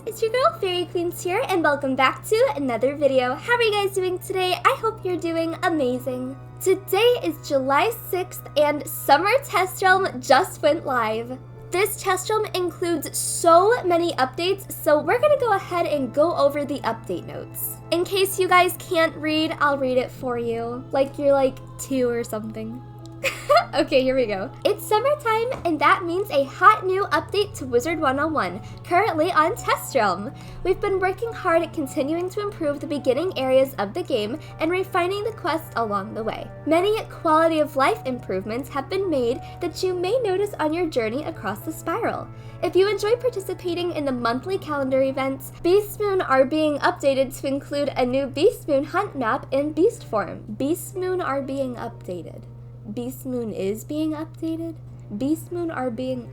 it's your girl faeriequeens here, and welcome back to another video. How are you guys doing today? I hope you're doing amazing. Today is July 6th and Summer Test Realm just went live. This test realm includes so many updates, so we're gonna go ahead and go over the update notes. In case you guys can't read, I'll read it for you. Like you're like 2 or something. Okay, here we go. It's summertime, and that means a hot new update to WIZARD101, currently on Test Realm. We've been working hard at continuing to improve the beginning areas of the game and refining the quests along the way. Many quality of life improvements have been made that you may notice on your journey across the spiral. If you enjoy participating in the monthly calendar events, Beast Moon are being updated to include a new Beast Moon hunt map in Beast form. Beast Moon are being updated. Beast Moon is being updated? Beast Moon are being...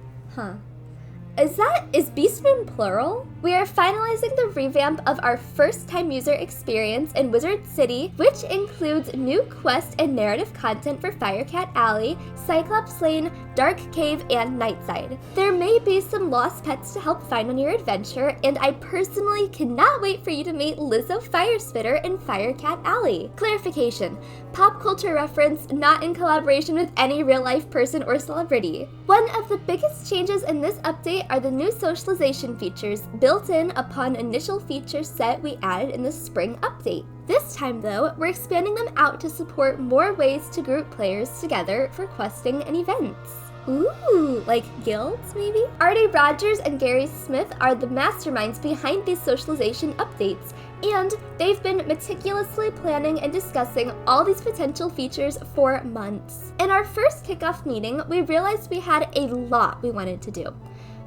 Is Beast Moon plural? We are finalizing the revamp of our first-time user experience in Wizard City, which includes new quest and narrative content for Firecat Alley, Cyclops Lane, Dark Cave, and Nightside. There may be some lost pets to help find on your adventure, and I personally cannot wait for you to meet Lizzo Firespitter in Firecat Alley. Clarification: pop culture reference, not in collaboration with any real-life person or celebrity. One of the biggest changes in this update are the new socialization features built in upon initial feature set we added in the spring update. This time though, we're expanding them out to support more ways to group players together for questing and events. Ooh, like guilds maybe? Artie Rogers and Gary Smith are the masterminds behind these socialization updates, and they've been meticulously planning and discussing all these potential features for months. In our first kickoff meeting, we realized we had a lot we wanted to do.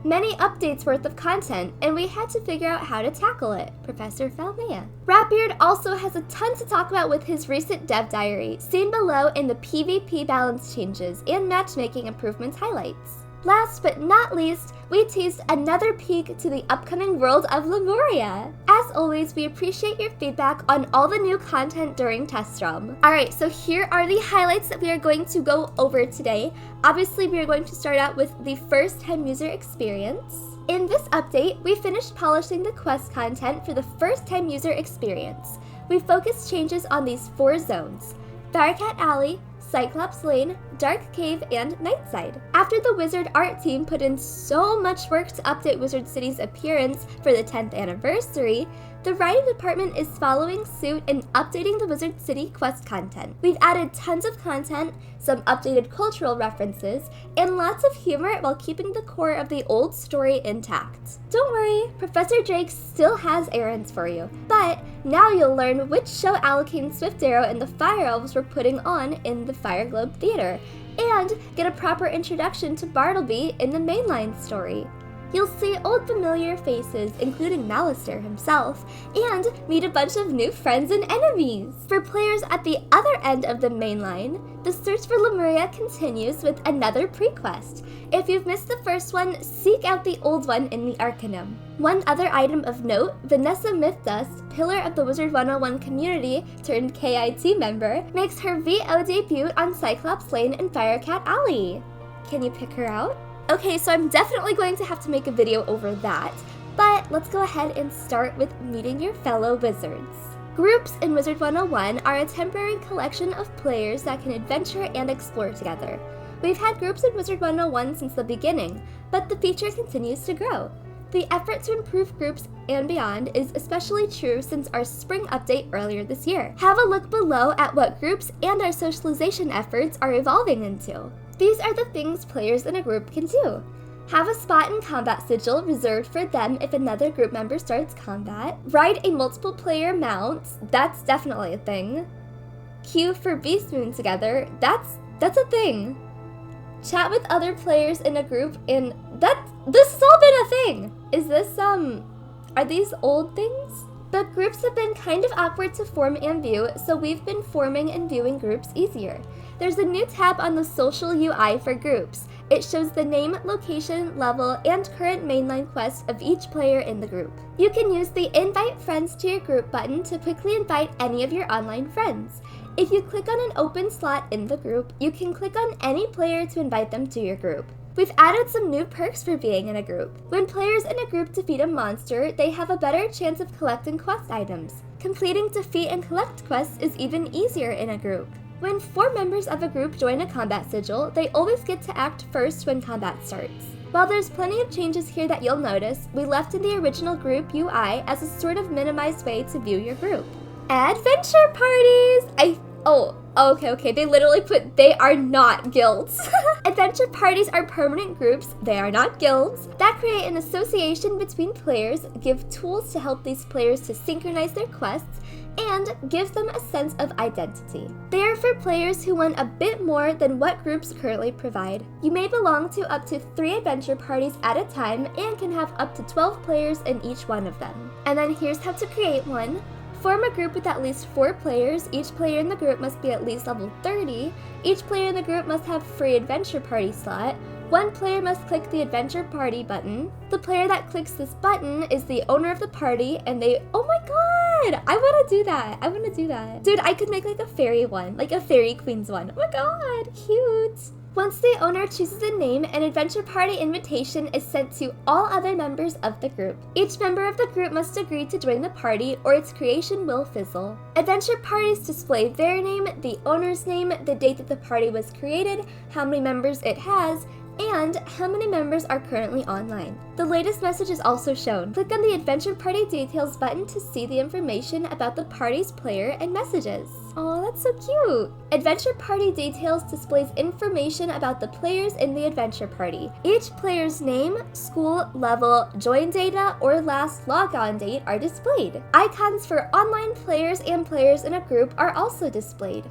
Many updates worth of content, and we had to figure out how to tackle it. Professor Falmea. Rapbeard also has a ton to talk about with his recent dev diary, seen below in the PvP balance changes and matchmaking improvements highlights. Last but not least, we teased another peek to the upcoming world of Lemuria. As always, we appreciate your feedback on all the new content during Test Realm. Alright, so here are the highlights that we are going to go over today. Obviously, we are going to start out with the first-time user experience. In this update, we finished polishing the quest content for the first-time user experience. We focused changes on these 4 zones: Firecat Alley, Cyclops Lane, Dark Cave, and Nightside. After the Wizard art team put in so much work to update Wizard City's appearance for the 10th anniversary, the writing department is following suit and updating the Wizard City quest content. We've added tons of content, some updated cultural references, and lots of humor while keeping the core of the old story intact. Don't worry, Professor Drake still has errands for you, but now you'll learn which show Alakane Swiftarrow and the Fire Elves were putting on in the Fire Globe Theater, and get a proper introduction to Bartleby in the mainline story. You'll see old familiar faces, including Malister himself, and meet a bunch of new friends and enemies. For players at the other end of the mainline, the search for Lemuria continues with another Prequest. If you've missed the first one, seek out the old one in the Arcanum. One other item of note, Vanessa Mythdust, pillar of the WIZARD101 community turned KIT member, makes her VO debut on Cyclops Lane and Firecat Alley. Can you pick her out? Okay, so I'm definitely going to have to make a video over that, but let's go ahead and start with meeting your fellow wizards. Groups in WIZARD101 are a temporary collection of players that can adventure and explore together. We've had groups in WIZARD101 since the beginning, but the feature continues to grow. The effort to improve groups and beyond is especially true since our spring update earlier this year. Have a look below at what groups and our socialization efforts are evolving into. These are the things players in a group can do. Have a spot in combat sigil reserved for them if another group member starts combat. Ride a multiple player mount, that's definitely a thing. Queue for Beast Moon together, that's a thing. Chat with other players in a group, and this has all been a thing. Is this, are these old things? But groups have been kind of awkward to form and view, so we've been forming and viewing groups easier. There's a new tab on the social UI for groups. It shows the name, location, level, and current mainline quest of each player in the group. You can use the Invite Friends to your group button to quickly invite any of your online friends. If you click on an open slot in the group, you can click on any player to invite them to your group. We've added some new perks for being in a group. When players in a group defeat a monster, they have a better chance of collecting quest items. Completing defeat and collect quests is even easier in a group. When 4 members of a group join a combat sigil, they always get to act first when combat starts. While there's plenty of changes here that you'll notice, we left in the original group UI as a sort of minimized way to view your group. Adventure parties! Okay, they literally put they are not guilds. Adventure parties are permanent groups, they are not guilds, that create an association between players, give tools to help these players to synchronize their quests, and gives them a sense of identity. They are for players who want a bit more than what groups currently provide. You may belong to up to 3 adventure parties at a time and can have up to 12 players in each one of them. And then here's how to create one. Form a group with at least 4 players. Each player in the group must be at least level 30. Each player in the group must have free adventure party slot. 1 player must click the adventure party button. The player that clicks this button is the owner of the party, and oh my god! I want to do that. Dude, I could make like a fairy one, like a fairy queens one. Oh my god, cute. Once the owner chooses a name, an adventure party invitation is sent to all other members of the group. Each member of the group must agree to join the party or its creation will fizzle. Adventure parties display their name, the owner's name, the date that the party was created, how many members it has, and how many members are currently online. The latest message is also shown. Click on the Adventure Party Details button to see the information about the party's player and messages. Oh, that's so cute! Adventure Party Details displays information about the players in the adventure party. Each player's name, school, level, join data, or last logon date are displayed. Icons for online players and players in a group are also displayed.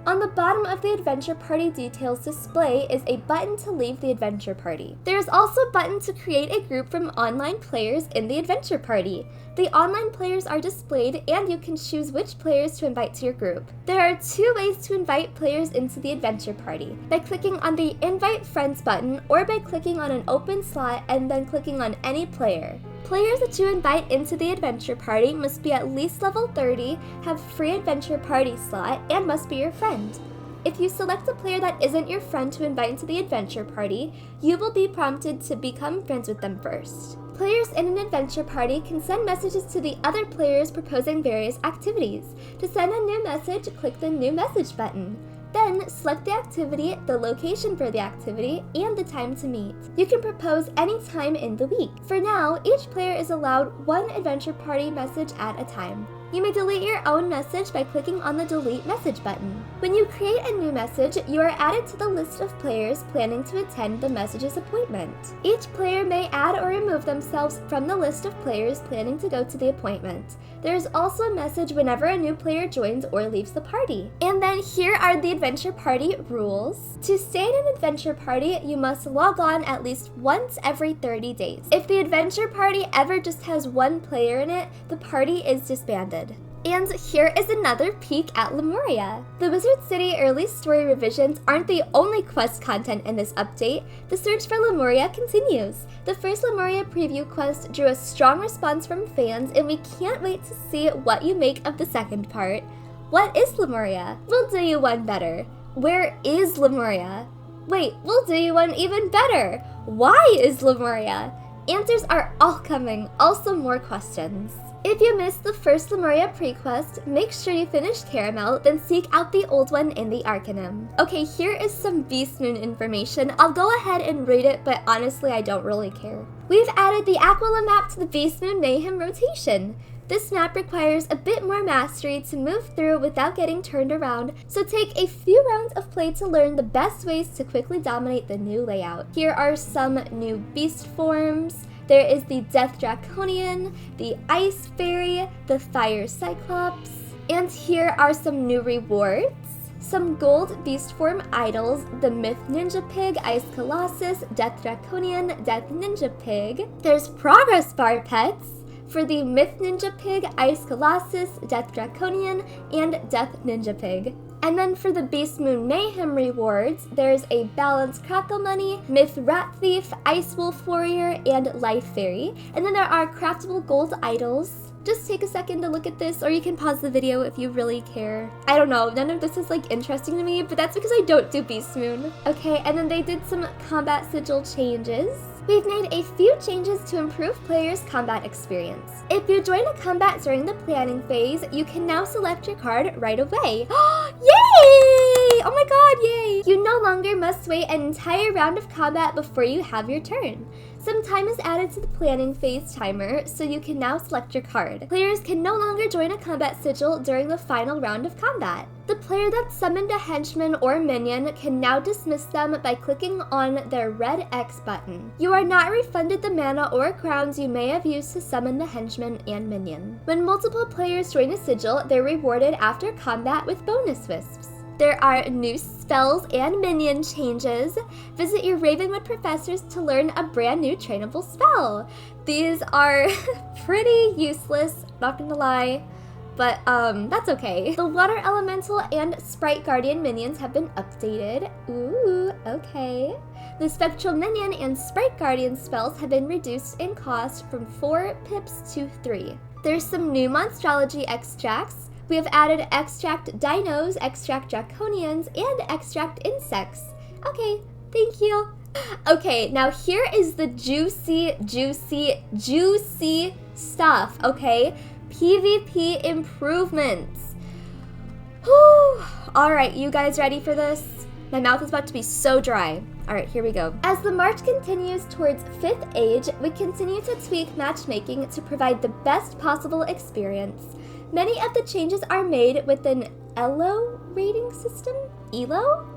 On the bottom of the Adventure Party Details display is a button to leave the adventure party. There is also a button to create a group from online players in the adventure party. The online players are displayed and you can choose which players to invite to your group. There are 2 ways to invite players into the adventure party, by clicking on the Invite Friends button or by clicking on an open slot and then clicking on any player. Players that you invite into the adventure party must be at least level 30, have free adventure party slot, and must be your friend. If you select a player that isn't your friend to invite into the adventure party, you will be prompted to become friends with them first. Players in an adventure party can send messages to the other players proposing various activities. To send a new message, click the New Message button. Then, select the activity, the location for the activity, and the time to meet. You can propose any time in the week. For now, each player is allowed 1 adventure party message at a time. You may delete your own message by clicking on the Delete Message button. When you create a new message, you are added to the list of players planning to attend the message's appointment. Each player may add or remove themselves from the list of players planning to go to the appointment. There is also a message whenever a new player joins or leaves the party. And then here are the adventure party rules. To stay in an adventure party, you must log on at least once every 30 days. If the adventure party ever just has 1 player in it, the party is disbanded. And here is another peek at Lemuria. The Wizard City early story revisions aren't the only quest content in this update. The search for Lemuria continues. The first Lemuria preview quest drew a strong response from fans, and we can't wait to see what you make of the second part. What is Lemuria? We'll do you one better. Where is Lemuria? Wait, we'll do you one even better. Why is Lemuria? Answers are all coming, also more questions. If you missed the first Lemuria Prequest, make sure you finish Caramel, then seek out the old one in the Arcanum. Okay, here is some Beast Moon information. I'll go ahead and read it, but honestly I don't really care. We've added the Aquila map to the Beast Moon Mayhem rotation. This map requires a bit more mastery to move through without getting turned around, so take a few rounds of play to learn the best ways to quickly dominate the new layout. Here are some new beast forms. There is the Death Draconian, the Ice Fairy, the Fire Cyclops, and here are some new rewards. Some gold beast form idols, the Myth Ninja Pig, Ice Colossus, Death Draconian, Death Ninja Pig. There's progress bar pets for the Myth Ninja Pig, Ice Colossus, Death Draconian, and Death Ninja Pig. And then for the Beast Moon Mayhem rewards, there's a Balanced Crackle Money, Myth Rat Thief, Ice Wolf Warrior, and Life Fairy. And then there are craftable gold idols. Just take a second to look at this, or you can pause the video if you really care. I don't know, none of this is like interesting to me, but that's because I don't do Beast Moon. Okay, and then they did some combat sigil changes. We've made a few changes to improve players' combat experience. If you join a combat during the planning phase, you can now select your card right away. Yay! Oh my god, yay! You no longer must wait an entire round of combat before you have your turn. Some time is added to the planning phase timer, so you can now select your card. Players can no longer join a combat sigil during the final round of combat. The player that summoned a henchman or minion can now dismiss them by clicking on their red X button. You are not refunded the mana or crowns you may have used to summon the henchman and minion. When multiple players join a sigil, they're rewarded after combat with bonus wisps. There are new spells and minion changes. Visit your Ravenwood professors to learn a brand new trainable spell. These are pretty useless, not gonna lie, but that's okay. The Water Elemental and Sprite Guardian minions have been updated. Ooh, okay. The Spectral Minion and Sprite Guardian spells have been reduced in cost from 4 pips to 3. There's some new Monstrology extracts. We have added Extract Dinos, Extract Draconians, and Extract Insects. Okay, thank you. Okay, now here is the juicy stuff, okay? PvP improvements. Whew. All right, you guys ready for this? My mouth is about to be so dry. All right, here we go. As the march continues towards 5th age, we continue to tweak matchmaking to provide the best possible experience. Many of the changes are made with an ELO rating system? ELO?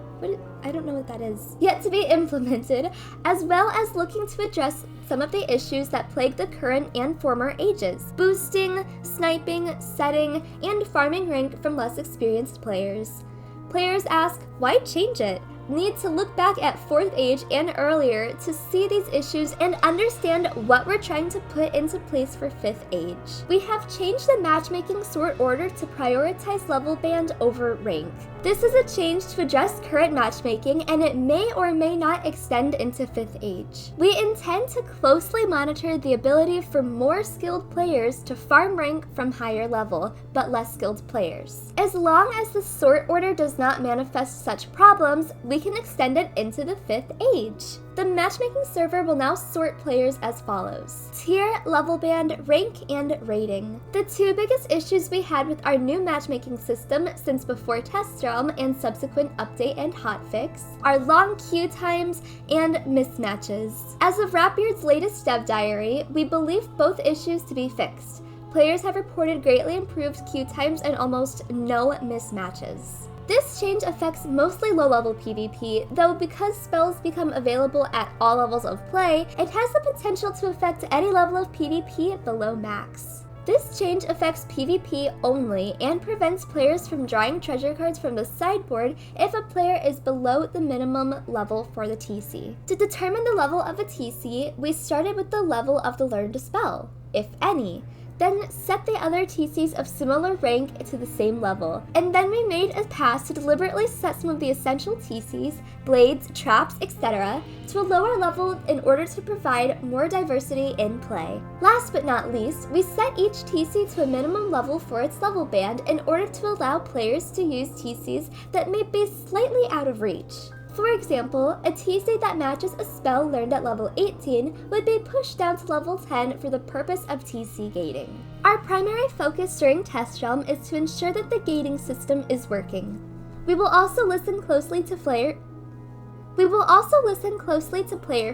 I don't know what that is. Yet to be implemented, as well as looking to address some of the issues that plague the current and former ages. Boosting, sniping, setting, and farming rank from less experienced players. Players ask, why change it? Need to look back at 4th age and earlier to see these issues and understand what we're trying to put into place for 5th age. We have changed the matchmaking sort order to prioritize level band over rank. This is a change to address current matchmaking, and it may or may not extend into 5th age. We intend to closely monitor the ability for more skilled players to farm rank from higher level, but less skilled players. As long as the sort order does not manifest such problems, we can extend it into the 5th age. The matchmaking server will now sort players as follows: tier, level band, rank, and rating. The 2 biggest issues we had with our new matchmaking system since before Test Realm and subsequent update and hotfix are long queue times and mismatches. As of Rapbeard's latest dev diary, we believe both issues to be fixed. Players have reported greatly improved queue times and almost no mismatches. This change affects mostly low-level PvP, though because spells become available at all levels of play, it has the potential to affect any level of PvP below max. This change affects PvP only and prevents players from drawing treasure cards from the sideboard if a player is below the minimum level for the TC. To determine the level of a TC, we started with the level of the learned spell, if any. Then set the other TCs of similar rank to the same level, and then we made a pass to deliberately set some of the essential TCs, blades, traps, etc. to a lower level in order to provide more diversity in play. Last but not least, we set each TC to a minimum level for its level band in order to allow players to use TCs that may be slightly out of reach. For example, a TC that matches a spell learned at level 18 would be pushed down to level 10 for the purpose of TC gating. Our primary focus during Test Realm is to ensure that the gating system is working. We will also listen closely to player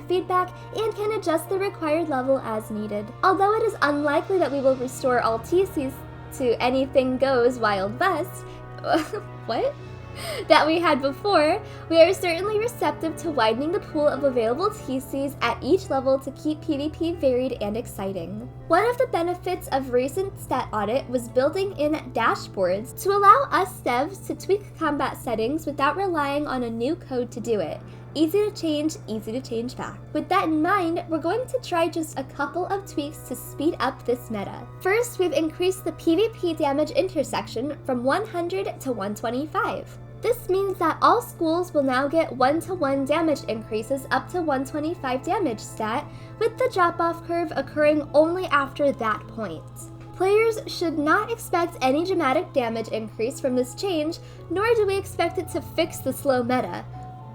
feedback and can adjust the required level as needed. Although it is unlikely that we will restore all TCs to anything goes Wild West, what? That we had before, we are certainly receptive to widening the pool of available TCs at each level to keep PvP varied and exciting. One of the benefits of recent stat audit was building in dashboards to allow us devs to tweak combat settings without relying on a new code to do it. Easy to change back. With that in mind, we're going to try just a couple of tweaks to speed up this meta. First, we've increased the PvP damage intersection from 100 to 125. This means that all schools will now get 1-to-1 damage increases up to 125 damage stat, with the drop-off curve occurring only after that point. Players should not expect any dramatic damage increase from this change, nor do we expect it to fix the slow meta.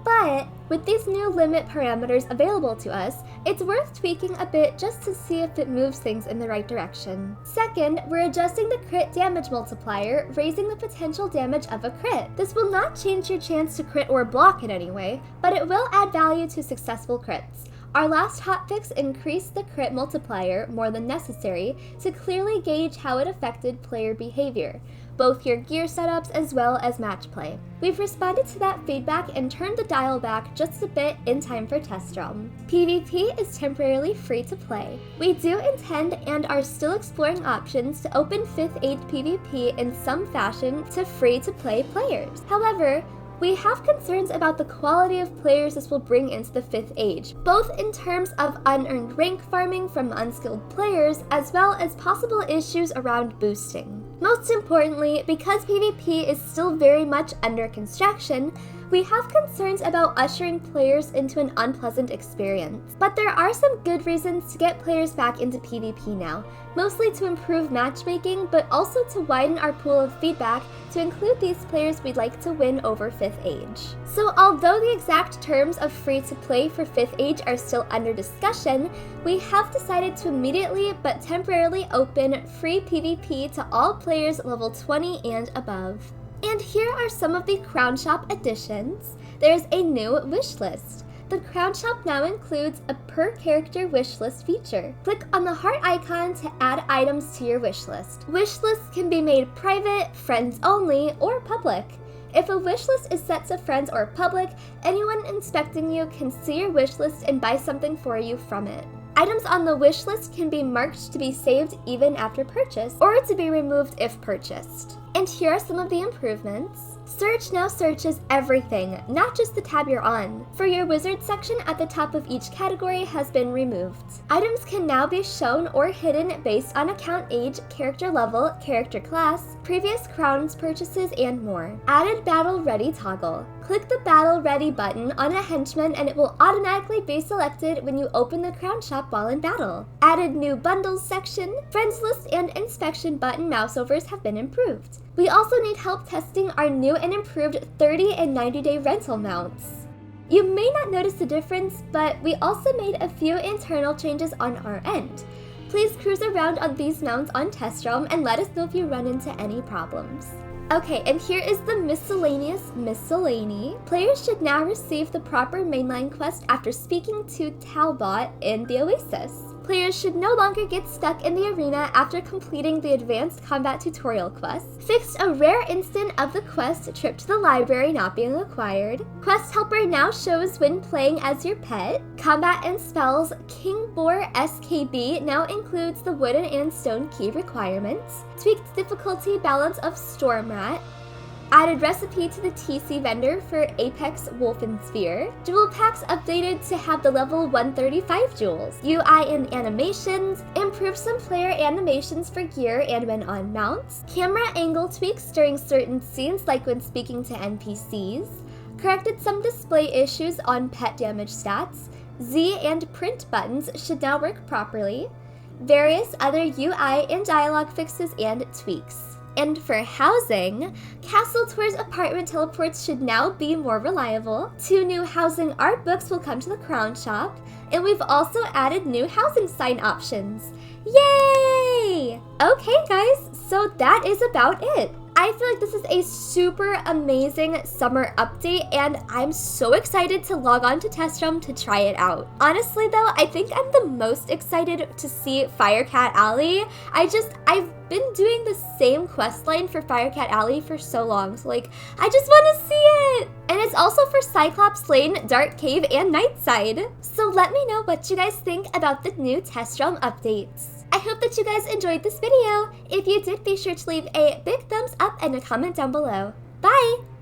But with these new limit parameters available to us, it's worth tweaking a bit just to see if it moves things in the right direction. Second, we're adjusting the crit damage multiplier, raising the potential damage of a crit. This will not change your chance to crit or block in any way, but it will add value to successful crits. Our last hotfix increased the crit multiplier more than necessary to clearly gauge how it affected player behavior, both your gear setups as well as match play. We've responded to that feedback and turned the dial back just a bit in time for Test Realm. PvP is temporarily free to play. We do intend and are still exploring options to open 5th Age PvP in some fashion to free-to-play players. However, we have concerns about the quality of players this will bring into the 5th Age, both in terms of unearned rank farming from unskilled players, as well as possible issues around boosting. Most importantly, because PvP is still very much under construction, we have concerns about ushering players into an unpleasant experience. But there are some good reasons to get players back into PvP now, mostly to improve matchmaking, but also to widen our pool of feedback to include these players we'd like to win over 5th Age. So although the exact terms of free to play for 5th Age are still under discussion, we have decided to immediately but temporarily open free PvP to all players level 20 and above. And here are some of the Crown Shop additions. There's a new wish list. The Crown Shop now includes a per character wish list feature. Click on the heart icon to add items to your wish list. Wish lists can be made private, friends only, or public. If a wish list is set to friends or public, anyone inspecting you can see your wish list and buy something for you from it. Items on the wish list can be marked to be saved even after purchase, or to be removed if purchased. And here are some of the improvements. Search now searches everything, not just the tab you're on. For your wizard section at the top of each category has been removed. Items can now be shown or hidden based on account age, character level, character class, previous crowns purchases, and more. Added battle ready toggle. Click the battle ready button on a henchman and it will automatically be selected when you open the Crown Shop while in battle. Added new bundles section. Friends list and inspection button mouseovers have been improved. We also need help testing our new and improved 30 and 90-day rental mounts. You may not notice the difference, but we also made a few internal changes on our end. Please cruise around on these mounts on Test Realm and let us know if you run into any problems. Okay, and here is the Miscellaneous Miscellany. Players should now receive the proper mainline quest after speaking to Talbot in the Oasis. Players should no longer get stuck in the arena after completing the Advanced Combat Tutorial quest. Fixed a rare instant of the quest Trip to the Library not being acquired. Quest Helper now shows when playing as your pet. Combat and Spells King Boar SKB now includes the wooden and stone key requirements. Tweaked difficulty balance of Storm Rat. Added recipe to the TC vendor for Apex Wolfen Sphere. Jewel packs updated to have the level 135 jewels. UI and animations. Improved some player animations for gear and when on mounts. Camera angle tweaks during certain scenes like when speaking to NPCs. Corrected some display issues on pet damage stats. Z and print buttons should now work properly. Various other UI and dialogue fixes and tweaks. And for housing, Castle Tours apartment teleports should now be more reliable. 2 new housing art books will come to the Crown Shop, and we've also added new housing sign options. Yay! Okay guys, so that is about it. I feel like this is a super amazing summer update and I'm so excited to log on to Test Realm to try it out. Honestly though, I think I'm the most excited to see Firecat Alley. I've been doing the same questline for Firecat Alley for so long, so like, I just want to see it! And it's also for Cyclops Lane, Dark Cave, and Nightside. So let me know what you guys think about the new Test Realm updates. I hope that you guys enjoyed this video. If you did, be sure to leave a big thumbs up and a comment down below. Bye!